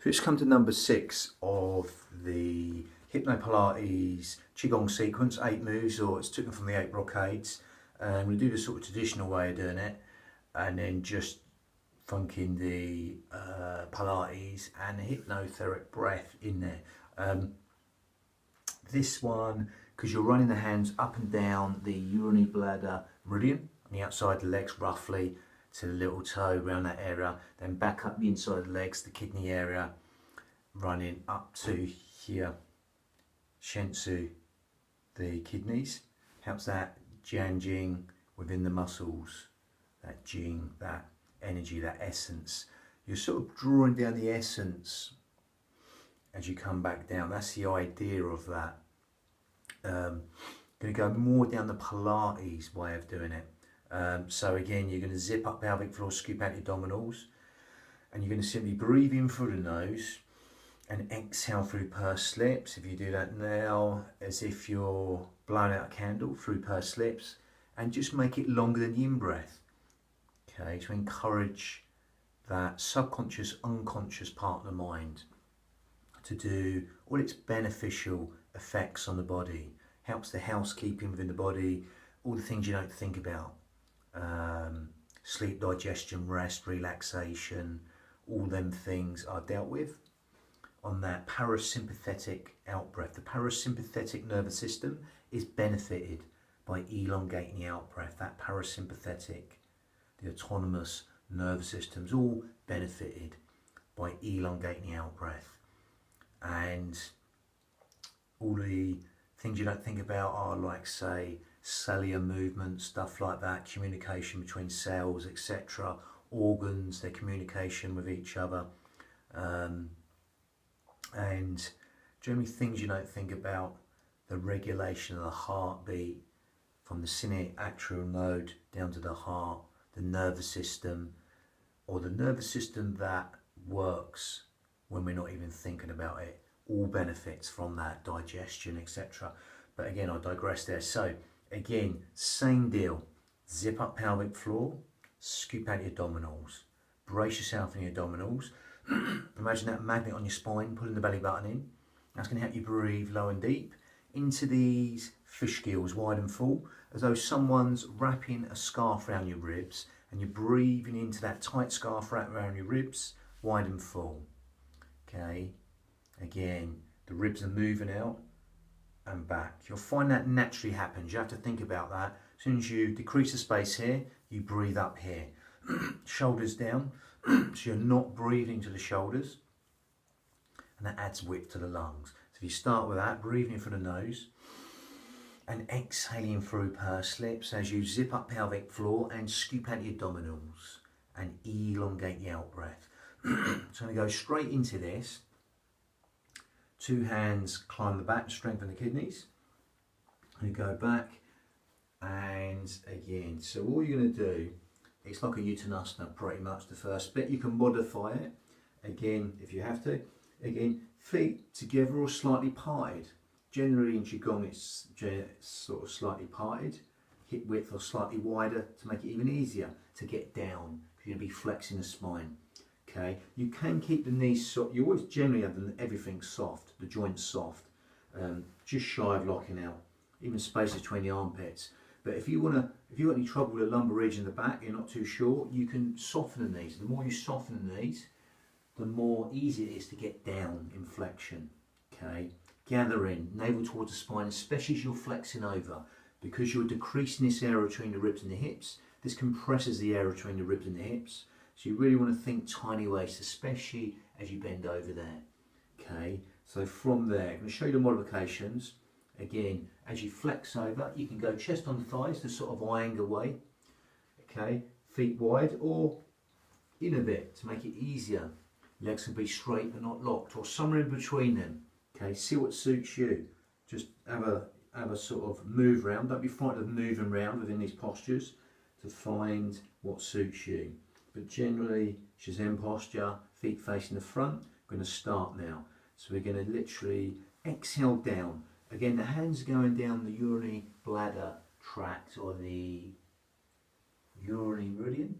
So it's come to number 6 of the Hypno Pilates Qigong sequence, 8 moves, or it's taken from the 8 brocades. I'm going to do the sort of traditional way of doing it, and then just funking the Pilates and the hypnotherapy breath in there. This one, because you're running the hands up and down the urinary bladder meridian on the outside of the legs roughly to the little toe around that area, then back up the inside of the legs, the kidney area, running up to here, shensu, the kidneys. Helps that jiang within the muscles, that jing, that energy, that essence. You're sort of drawing down the essence as you come back down. That's the idea of that. Going to go more down the Pilates way of doing it. So again, you're going to zip up pelvic floor, scoop out your abdominals, and you're going to simply breathe in through the nose and exhale through pursed lips. If you do that now, as if you're blowing out a candle through pursed lips, and just make it longer than the in-breath. Okay, to encourage that subconscious, unconscious part of the mind to do all its beneficial effects on the body. Helps the housekeeping within the body, all the things you don't think about. Sleep, digestion, rest, relaxation, all them things are dealt with on that parasympathetic out-breath. The parasympathetic nervous system is benefited by elongating the out-breath. That parasympathetic, the autonomous nervous system's all benefited by elongating the out-breath. And all the things you don't think about are, like, say, cellular movement, stuff like that, communication between cells, etc., organs, their communication with each other, and generally things you don't think about, the regulation of the heartbeat from the sinoatrial node down to the heart, the nervous system, or the nervous system that works when we're not even thinking about it, all benefits from that, digestion, etc. But again, I digress there. So again, same deal. Zip up pelvic floor, scoop out your abdominals, brace yourself in your abdominals. Imagine that magnet on your spine, pulling the belly button in. That's going to help you breathe low and deep into these fish gills, wide and full, as though someone's wrapping a scarf around your ribs, and you're breathing into that tight scarf wrapped around your ribs, wide and full. Okay, again, the ribs are moving out and back. You'll find that naturally happens. You have to think about that. As soon as you decrease the space here, you breathe up here. Shoulders down, so you're not breathing to the shoulders, and that adds width to the lungs. So if you start with that, breathing in through the nose and exhaling through pursed lips as you zip up pelvic floor and scoop out your abdominals and elongate the out breath. So I'm going to go straight into this. 2 hands climb the back, strengthen the kidneys. And go back, and again, so all you're going to do, it's like a Uttanasana pretty much, the first bit. You can modify it, again, if you have to. Again, feet together or slightly parted. Generally in Qigong it's sort of slightly parted, hip width or slightly wider to make it even easier to get down, because you're going to be flexing the spine. Okay, you can keep the knees soft. You always generally have everything soft, the joints soft, just shy of locking out, even space between the armpits. But if you've got any trouble with the lumbar region in the back, you're not too sure, you can soften the knees. The more you soften the knees, the more easy it is to get down in flexion. Okay, gather in, navel towards the spine, especially as you're flexing over, because you're decreasing this area between the ribs and the hips. This compresses the area between the ribs and the hips. So you really want to think tiny waist, especially as you bend over there. Okay, so from there, I'm going to show you the modifications. Again, as you flex over, you can go chest on thighs, the sort of iyengar way. Okay, feet wide or in a bit to make it easier. Legs can be straight but not locked, or somewhere in between them. Okay, see what suits you. Just have a sort of move around. Don't be frightened of moving around within these postures to find what suits you. But generally, Zen posture, feet facing the front. We're going to start now. So we're going to literally exhale down. Again, the hands are going down the urinary bladder tract, or the urinary meridian,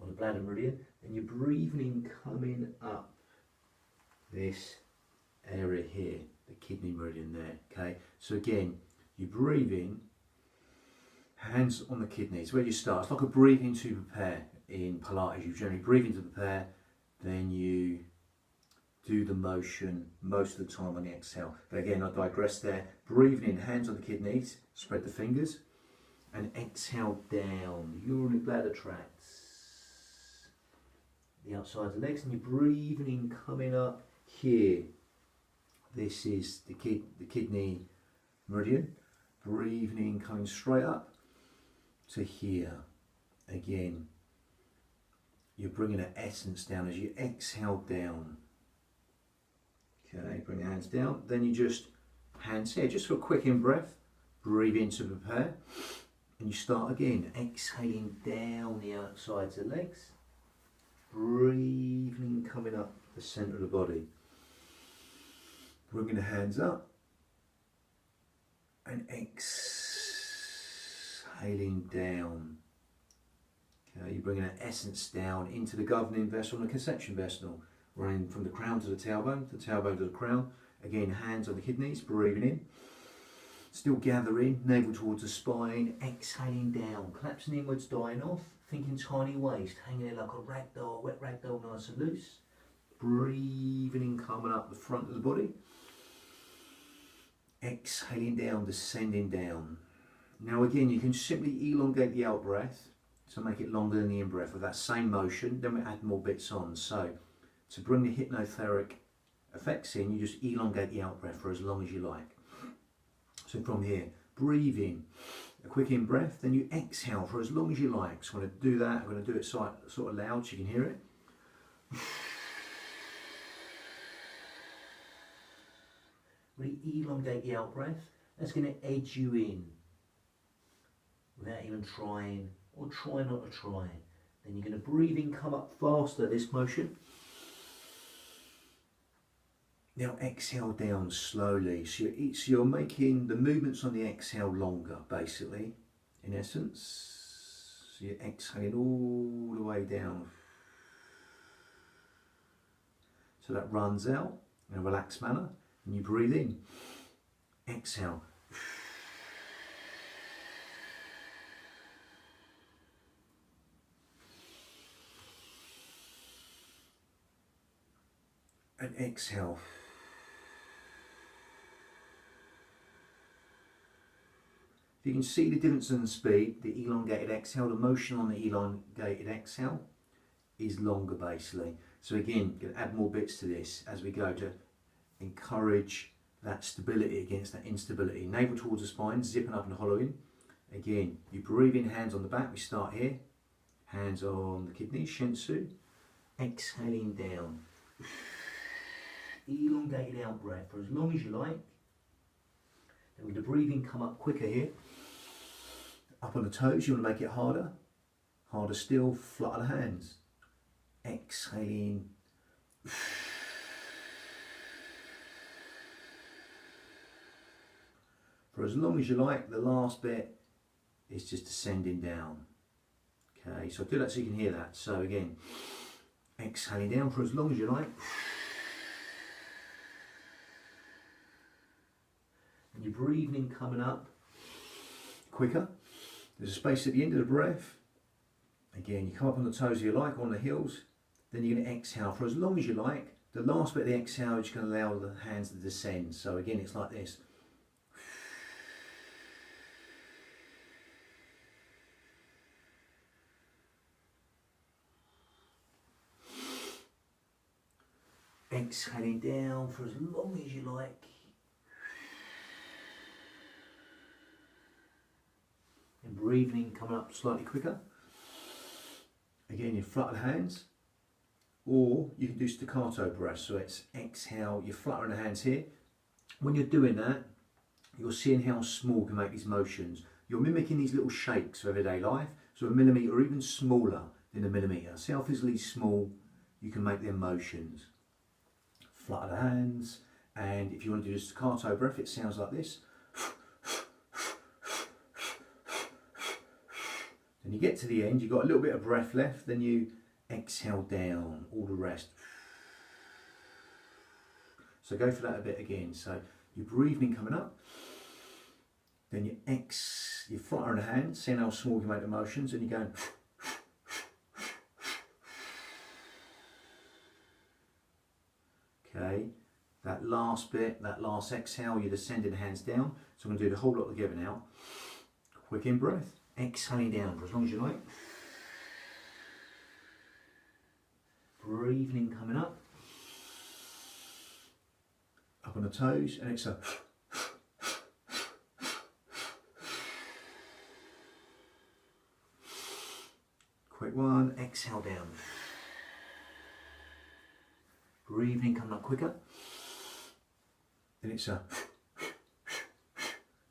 on the bladder meridian, and you're breathing in, coming up this area here, the kidney meridian there, okay? So again, you breathe in, hands on the kidneys, where you start. It's like a breathing to prepare in Pilates. You generally breathe in to prepare, then you do the motion most of the time on the exhale. But again, I digress there. Breathing in, hands on the kidneys, spread the fingers, and exhale down, urinary bladder tracts, the outside of the legs, and you're breathing in, coming up here. This is the kidney meridian. Breathing in, coming straight up to here. Again, you're bringing an essence down as you exhale down. Okay, bring your hands down. Then you just hands here, just for a quick in breath. Breathe in to prepare. And you start again, exhaling down the outsides of the legs. Breathing, coming up the centre of the body. Bringing the hands up. And exhaling down. Okay, you're bringing an essence down into the governing vessel and the conception vessel. Running from the crown to the tailbone to the crown. Again, hands on the kidneys, breathing in. Still gathering, navel towards the spine, exhaling down, collapsing inwards, dying off, thinking tiny waist, hanging there like a rag doll, wet rag doll, nice and loose. Breathing in, coming up the front of the body. Exhaling down, descending down. Now again, you can simply elongate the out breath, so make it longer than the in breath with that same motion, then we add more bits on. So, to bring the hypnotheric effects in, you just elongate the out breath for as long as you like. So from here, breathe in, a quick in breath, then you exhale for as long as you like. So I'm going to do that, I'm going to do it sort of loud so you can hear it. Really elongate the out breath. That's going to edge you in without even trying, or try not to try. Then you're going to breathe in, come up faster, this motion. Now exhale down slowly, so you're making the movements on the exhale longer, basically, in essence. So you're exhaling all the way down. So that runs out in a relaxed manner, and you breathe in, exhale. And exhale. If you can see the difference in the speed, the elongated exhale, the motion on the elongated exhale is longer basically. So again, going to add more bits to this as we go to encourage that stability against that instability. Navel towards the spine, zipping up and hollowing. Again, you breathe in, hands on the back, we start here. Hands on the kidneys, shinsu. Exhaling down. Elongated out breath for as long as you like. Then with the breathing come up quicker here. Up on the toes, you want to make it harder. Harder still, flutter the hands. Exhaling. For as long as you like, the last bit is just descending down. Okay, so do that so you can hear that. So again, exhaling down for as long as you like. And you're breathing in, coming up quicker. There's a space at the end of the breath. Again, you come up on the toes if you like, on the heels. Then you're going to exhale for as long as you like. The last bit of the exhale is going to allow the hands to descend. So again, it's like this. Exhaling down for as long as you like. And breathing in, coming up slightly quicker. Again, you flutter the hands, or you can do staccato breaths. So it's exhale, you're fluttering the hands here. When you're doing that, you're seeing how small you can make these motions. You're mimicking these little shakes of everyday life. So a millimetre or even smaller than a millimetre. See how physically small you can make them motions. Flutter the hands, and if you want to do a staccato breath, it sounds like this. Then And you get to the end, you've got a little bit of breath left, then you exhale down all the rest. So go for that a bit again. So you're breathing coming up, then you flutter the hands, seeing how small you make the motions, and you're going. Okay, that last bit, that last exhale, you're descending the hands down. So I'm going to do the whole lot together now. Quick in breath, exhaling down for as long as you like. Breathing in coming up on the toes, and it's a quick one, exhale down. Breathing coming up quicker, and it's a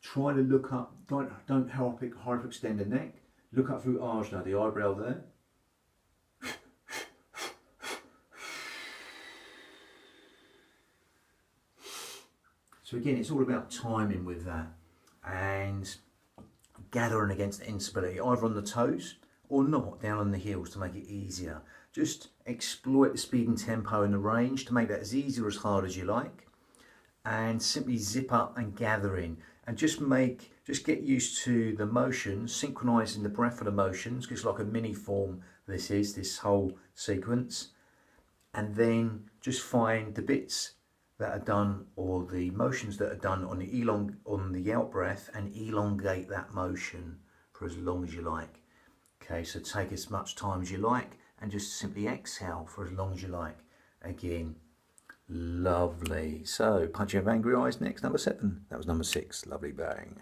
try to look up, don't hyperextend the neck, look up through ajna, the eyebrow there. So again, it's all about timing with that and gathering against the instability, either on the toes or not, down on the heels to make it easier. Just exploit the speed and tempo and the range to make that as easy or as hard as you like, and simply zip up and gather in, and just get used to the motions, synchronizing the breath of the motions, because like a mini form this whole sequence, and then just find the bits that are done, or the motions that are done on the out breath, and elongate that motion for as long as you like. Okay, so take as much time as you like and just simply exhale for as long as you like. Again, lovely. So punching of angry eyes next, number 7. That was number 6. Lovely, bang.